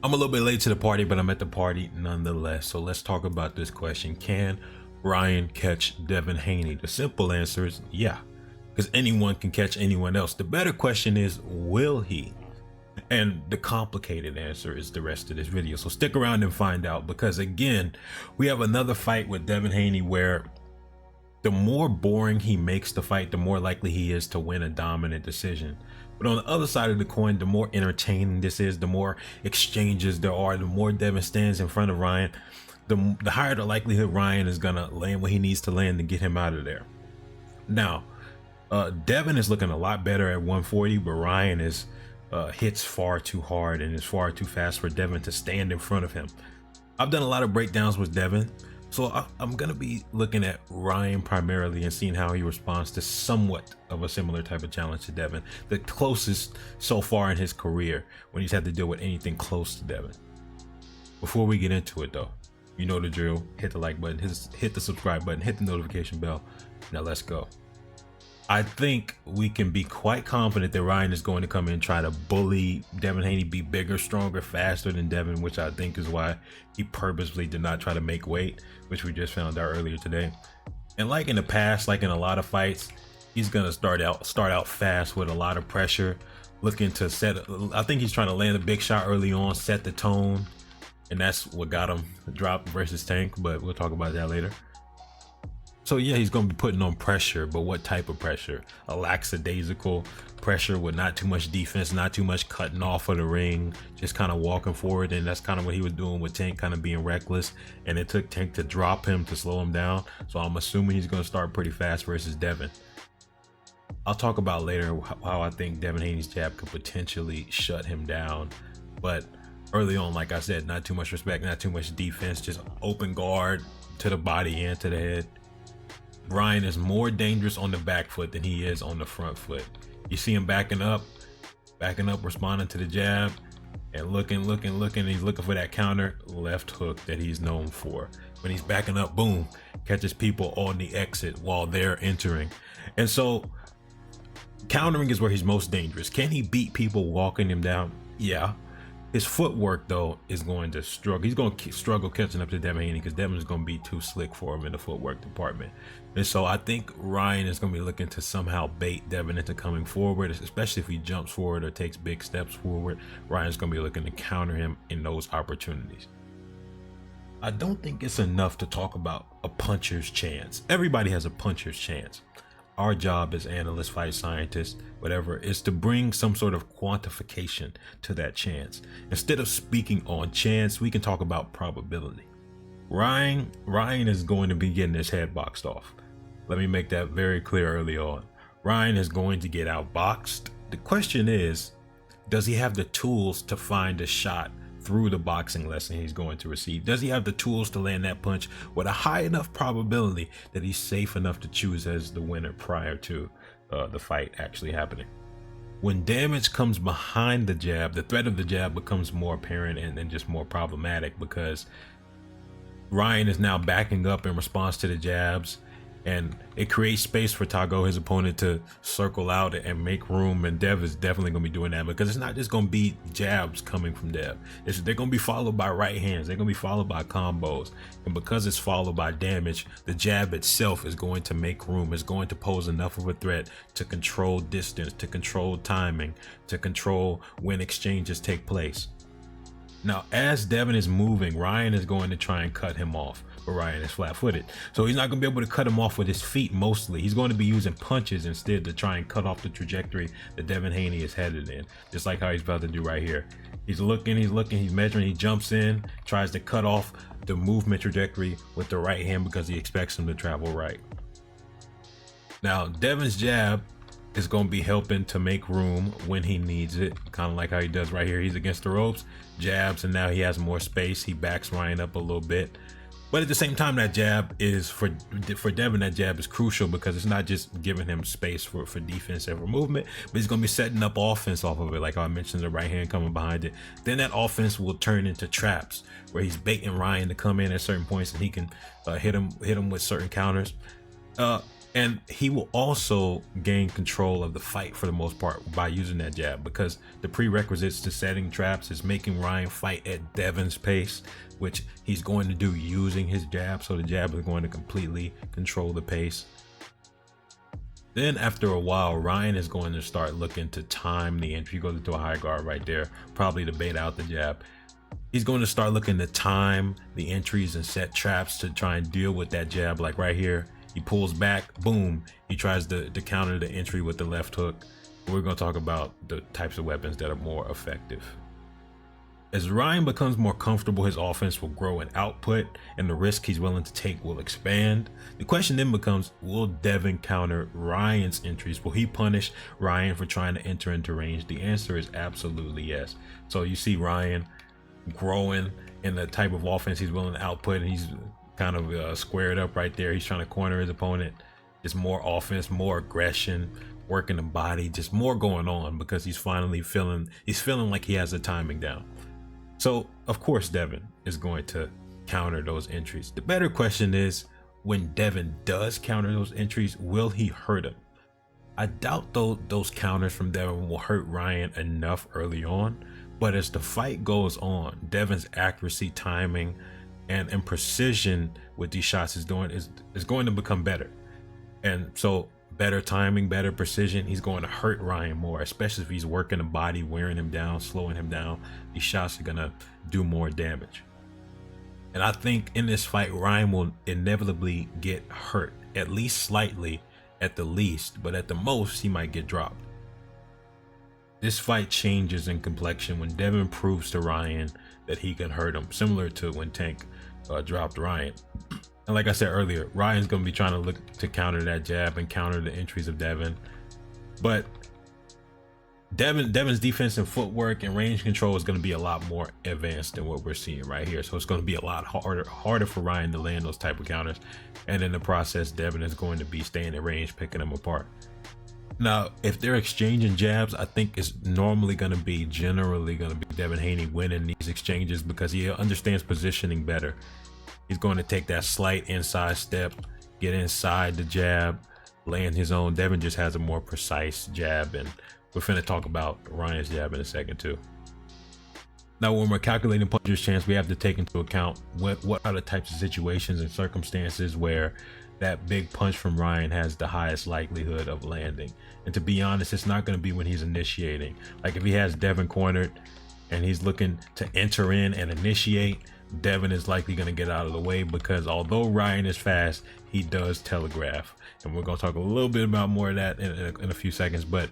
I'm a little bit late to the party, but I'm at the party nonetheless. So let's talk about this question. Can Ryan catch Devin Haney? The simple answer is yeah, because anyone can catch anyone else. The better question is, will he? And the complicated answer is the rest of this video. So stick around and find out, because again, we have another fight with Devin Haney where the more boring he makes the fight, the more likely he is to win a dominant decision. But on the other side of the coin, the more entertaining this is, the more exchanges there are, the more Devin stands in front of Ryan, the higher the likelihood Ryan is gonna land what he needs to land to get him out of there. Now, Devin is looking a lot better at 140, but Ryan is hits far too hard and is far too fast for Devin to stand in front of him. I've done a lot of breakdowns with Devin, so I'm gonna be looking at Ryan primarily and seeing how he responds to somewhat of a similar type of challenge to Devin, the closest so far in his career when he's had to deal with anything close to Devin. Before we get into it though, you know the drill. Hit the like button, hit the subscribe button, hit the notification bell. Now let's go. I think we can be quite confident that Ryan is going to come in and try to bully Devin Haney, be bigger, stronger, faster than Devin, which I think is why he purposely did not try to make weight, which we just found out earlier today. And like in the past, like in a lot of fights, he's gonna start out fast with a lot of pressure, looking to set. I think he's trying to land a big shot early on, set the tone, and that's what got him dropped versus Tank. But we'll talk about that later. So yeah, he's going to be putting on pressure, but what type of pressure? A lackadaisical pressure with not too much defense, not too much cutting off of the ring, just kind of walking forward. And that's kind of what he was doing with Tank, kind of being reckless. And it took Tank to drop him to slow him down. So I'm assuming he's going to start pretty fast versus Devin. I'll talk about later how I think Devin Haney's jab could potentially shut him down. But early on, like I said, not too much respect, not too much defense, just open guard to the body and to the head. Ryan is more dangerous on the back foot than he is on the front foot. You see him backing up, responding to the jab, and looking. He's looking for that counter left hook that he's known for. When he's backing up, boom, catches people on the exit while they're entering. And so countering is where he's most dangerous. Can he beat people walking him down? Yeah. His footwork though is going to struggle. He's going to struggle catching up to Devin Haney because Devin is going to be too slick for him in the footwork department. And so I think Ryan is going to be looking to somehow bait Devin into coming forward, especially if he jumps forward or takes big steps forward. Ryan's going to be looking to counter him in those opportunities. I don't think it's enough to talk about a puncher's chance. Everybody has a puncher's chance. Our job as analysts, fight scientists, whatever, is to bring some sort of quantification to that chance. Instead of speaking on chance, we can talk about probability. Ryan is going to be getting his head boxed off. Let me make that very clear early on. Ryan is going to get outboxed. The question is, does he have the tools to find a shot through the boxing lesson he's going to receive? Does he have the tools to land that punch with a high enough probability that he's safe enough to choose as the winner prior to the fight actually happening? When damage comes behind the jab, the threat of the jab becomes more apparent and just more problematic, because Ryan is now backing up in response to the jabs, and it creates space for Tago, his opponent, to circle out and make room. And Dev is definitely going to be doing that, because it's not just going to be jabs coming from Dev. They're going to be followed by right hands. They're going to be followed by combos. And because it's followed by damage, the jab itself is going to make room. It's going to pose enough of a threat to control distance, to control timing, to control when exchanges take place. Now, as Devin is moving, Ryan is going to try and cut him off, but Ryan is flat-footed, so he's not going to be able to cut him off with his feet mostly. He's going to be using punches instead to try and cut off the trajectory that Devin Haney is headed in, just like how he's about to do right here. He's looking, he's measuring, he jumps in, tries to cut off the movement trajectory with the right hand because he expects him to travel right. Now, Devin's jab is going to be helping to make room when he needs it, kind of like how he does right here. He's against the ropes, jabs, and now he has more space. He backs Ryan up a little bit, but at the same time, that jab is for Devin, that jab is crucial, because it's not just giving him space for defense and for movement, but he's going to be setting up offense off of it. Like I mentioned, the right hand coming behind it, then that offense will turn into traps where he's baiting Ryan to come in at certain points, and he can hit him with certain counters. And he will also gain control of the fight for the most part by using that jab, because the prerequisites to setting traps is making Ryan fight at Devin's pace, which he's going to do using his jab. So the jab is going to completely control the pace. Then after a while, Ryan is going to start looking to time the entry. He goes into a high guard right there, probably to bait out the jab. He's going to start looking to time the entries and set traps to try and deal with that jab. Like right here, he pulls back, boom, he tries to counter the entry with the left hook. We're going to talk about the types of weapons that are more effective. As Ryan becomes more comfortable, his offense will grow in output and the risk he's willing to take will expand. The question then becomes, will Devin counter Ryan's entries? Will he punish Ryan for trying to enter into range? The answer is absolutely yes. So you see Ryan growing in the type of offense he's willing to output, and he's kind of squared up right there. He's trying to corner his opponent. Just more offense, more aggression, working the body, just more going on, because he's finally feeling like he has the timing down. So of course Devin is going to counter those entries. The better question is, when Devin does counter those entries, will he hurt him? I doubt those counters from Devin will hurt Ryan enough early on, but as the fight goes on, Devin's accuracy, timing, and precision with these shots is going to become better. And so better timing, better precision, he's going to hurt Ryan more, especially if he's working the body, wearing him down, slowing him down. These shots are going to do more damage. And I think in this fight, Ryan will inevitably get hurt, at least slightly at the least, but at the most, he might get dropped. This fight changes in complexion when Devin proves to Ryan that he can hurt him, similar to when Tank dropped Ryan. And like I said earlier, Ryan's going to be trying to look to counter that jab and counter the entries of Devin. But Devin's defense and footwork and range control is going to be a lot more advanced than what we're seeing right here. So it's going to be a lot harder for Ryan to land those type of counters. And in the process, Devin is going to be staying in range, picking them apart. Now, if they're exchanging jabs, I think it's generally going to be Devin Haney winning these exchanges, because he understands positioning better. He's going to take that slight inside step, get inside the jab, land his own. Devin just has a more precise jab, and we're finna talk about Ryan's jab in a second too. Now, when we're calculating puncher's chance, we have to take into account what are the types of situations and circumstances where that big punch from Ryan has the highest likelihood of landing. And to be honest, it's not going to be when he's initiating. Like if he has Devin cornered and he's looking to enter in and initiate, Devin is likely going to get out of the way, because although Ryan is fast, he does telegraph. And we're going to talk a little bit about more of that in a few seconds. But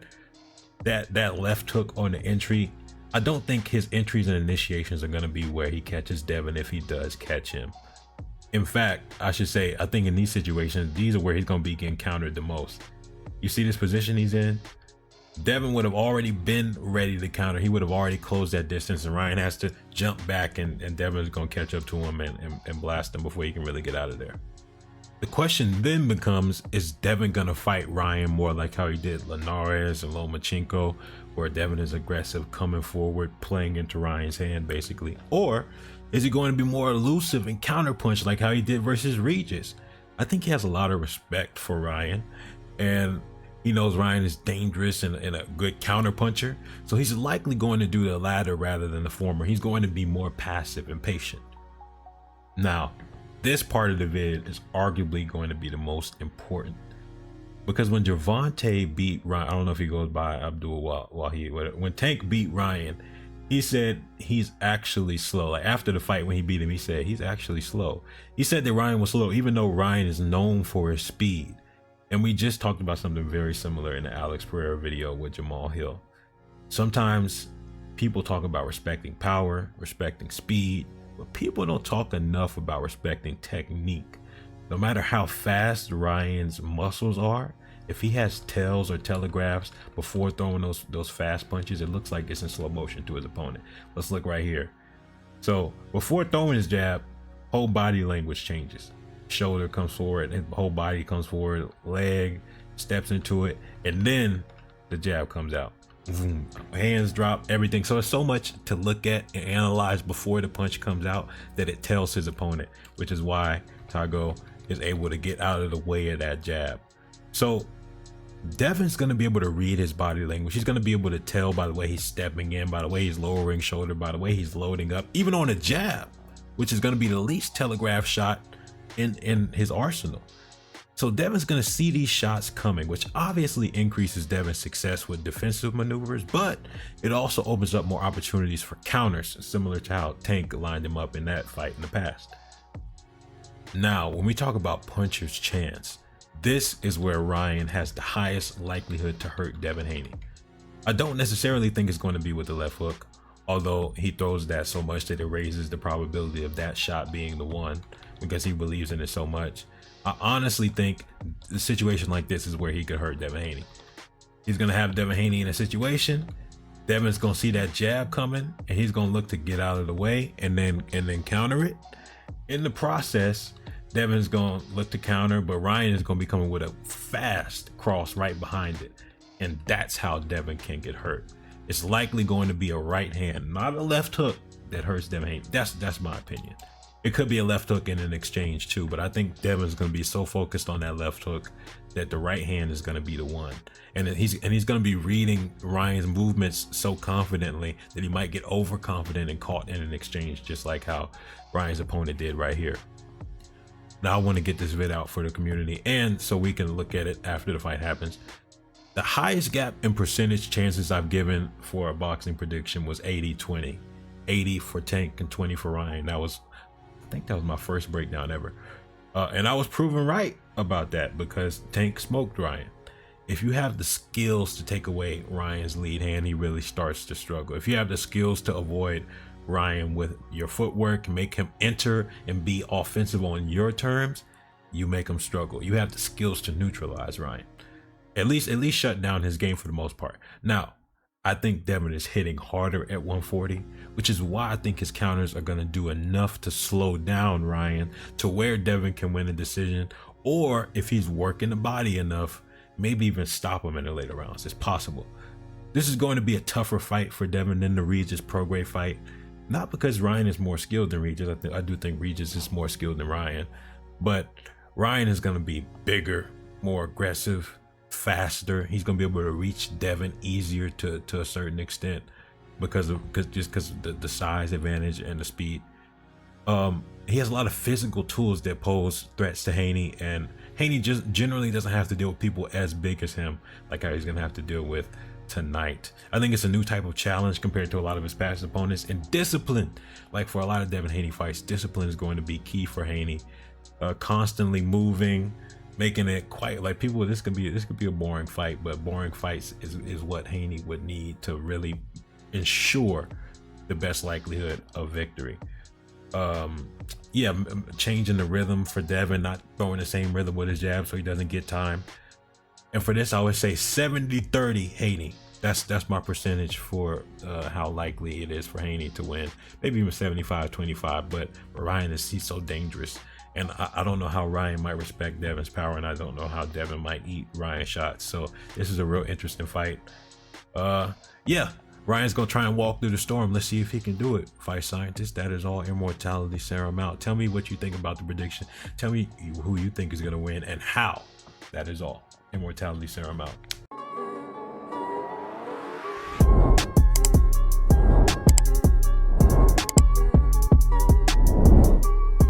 that left hook on the entry, I don't think his entries and initiations are going to be where he catches Devin, if he does catch him. In fact, I should say, I think in these situations, these are where he's going to be getting countered the most. You see this position he's in? Devin would have already been ready to counter. He would have already closed that distance, and Ryan has to jump back, and Devin is going to catch up to him and blast him before he can really get out of there. The question then becomes, is Devin going to fight Ryan more like how he did Linares and Lomachenko, where Devin is aggressive, coming forward, playing into Ryan's hand basically? Or is he going to be more elusive and counterpunch like how he did versus Regis? I think he has a lot of respect for Ryan, and he knows Ryan is dangerous and a good counterpuncher. So he's likely going to do the latter rather than the former. He's going to be more passive and patient. Now, this part of the vid is arguably going to be the most important, because when Gervonta beat Ryan, I don't know if he goes by Abdul Wahid, when Tank beat Ryan, he said he's actually slow. Like after the fight, when he beat him, he said he's actually slow. He said that Ryan was slow, even though Ryan is known for his speed. And we just talked about something very similar in the Alex Pereira video with Jamal Hill. Sometimes people talk about respecting power, respecting speed, but people don't talk enough about respecting technique. No matter how fast Ryan's muscles are, if he has tells or telegraphs before throwing those fast punches, it looks like it's in slow motion to his opponent. Let's look right here. So before throwing his jab, whole body language changes. Shoulder comes forward, and whole body comes forward, leg steps into it, and then the jab comes out. Boom. Hands drop, everything. So it's so much to look at and analyze before the punch comes out that it tells his opponent, which is why Tago is able to get out of the way of that jab. So Devin's going to be able to read his body language. He's going to be able to tell by the way he's stepping in, by the way he's lowering shoulder, by the way he's loading up, even on a jab, which is going to be the least telegraphed shot in his arsenal. So Devin's going to see these shots coming, which obviously increases Devin's success with defensive maneuvers, but it also opens up more opportunities for counters, similar to how Tank lined him up in that fight in the past. Now, when we talk about puncher's chance, this is where Ryan has the highest likelihood to hurt Devin Haney. I don't necessarily think it's going to be with the left hook, although he throws that so much that it raises the probability of that shot being the one because he believes in it so much. I honestly think the situation like this is where he could hurt Devin Haney. He's going to have Devin Haney in a situation. Devin's going to see that jab coming and he's going to look to get out of the way and then counter it. In the process, Devin's going to look to counter, but Ryan is going to be coming with a fast cross right behind it. And that's how Devin can get hurt. It's likely going to be a right hand, not a left hook, that hurts Devin Haney. That's my opinion. It could be a left hook in an exchange too, but I think Devin's going to be so focused on that left hook that the right hand is going to be the one. And he's going to be reading Ryan's movements so confidently that he might get overconfident and caught in an exchange, just like how Ryan's opponent did right here. Now I want to get this vid out for the community and so we can look at it after the fight happens. The highest gap in percentage chances I've given for a boxing prediction was 80-20. 80 for Tank and 20 for Ryan. I think that was my first breakdown ever. And I was proven right about that because Tank smoked Ryan. If you have the skills to take away Ryan's lead hand, he really starts to struggle. If you have the skills to avoid Ryan with your footwork, make him enter and be offensive on your terms, you make him struggle. You have the skills to neutralize Ryan. At least shut down his game for the most part. Now, I think Devin is hitting harder at 140, which is why I think his counters are going to do enough to slow down Ryan to where Devin can win a decision, or if he's working the body enough, maybe even stop him in the later rounds. It's possible. This is going to be a tougher fight for Devin than the Regis Prograis fight. Not because Ryan is more skilled than Regis. I do think Regis is more skilled than Ryan, but Ryan is going to be bigger, more aggressive, faster. He's going to be able to reach Devin easier to a certain extent because of the size advantage and the speed. He has a lot of physical tools that pose threats to Haney, and Haney just generally doesn't have to deal with people as big as him, like how he's going to have to deal with tonight. I think it's a new type of challenge compared to a lot of his past opponents, and discipline, like for a lot of Devin Haney fights, discipline is going to be key for Haney. Constantly moving, making it quite like people. This could be a boring fight, but boring fights is what Haney would need to really ensure the best likelihood of victory. Changing the rhythm for Devin, not throwing the same rhythm with his jab so he doesn't get time. And for this, I would say 70-30 Haney. That's my percentage for how likely it is for Haney to win. Maybe even 75-25, but Ryan he's so dangerous. And I don't know how Ryan might respect Devin's power, and I don't know how Devin might eat Ryan's shots. So this is a real interesting fight. Ryan's gonna try and walk through the storm. Let's see if he can do it. Fight Scientist, that is all. Immortality Serum out. Tell me what you think about the prediction. Tell me who you think is gonna win and how. That is all. Immortality Serum out.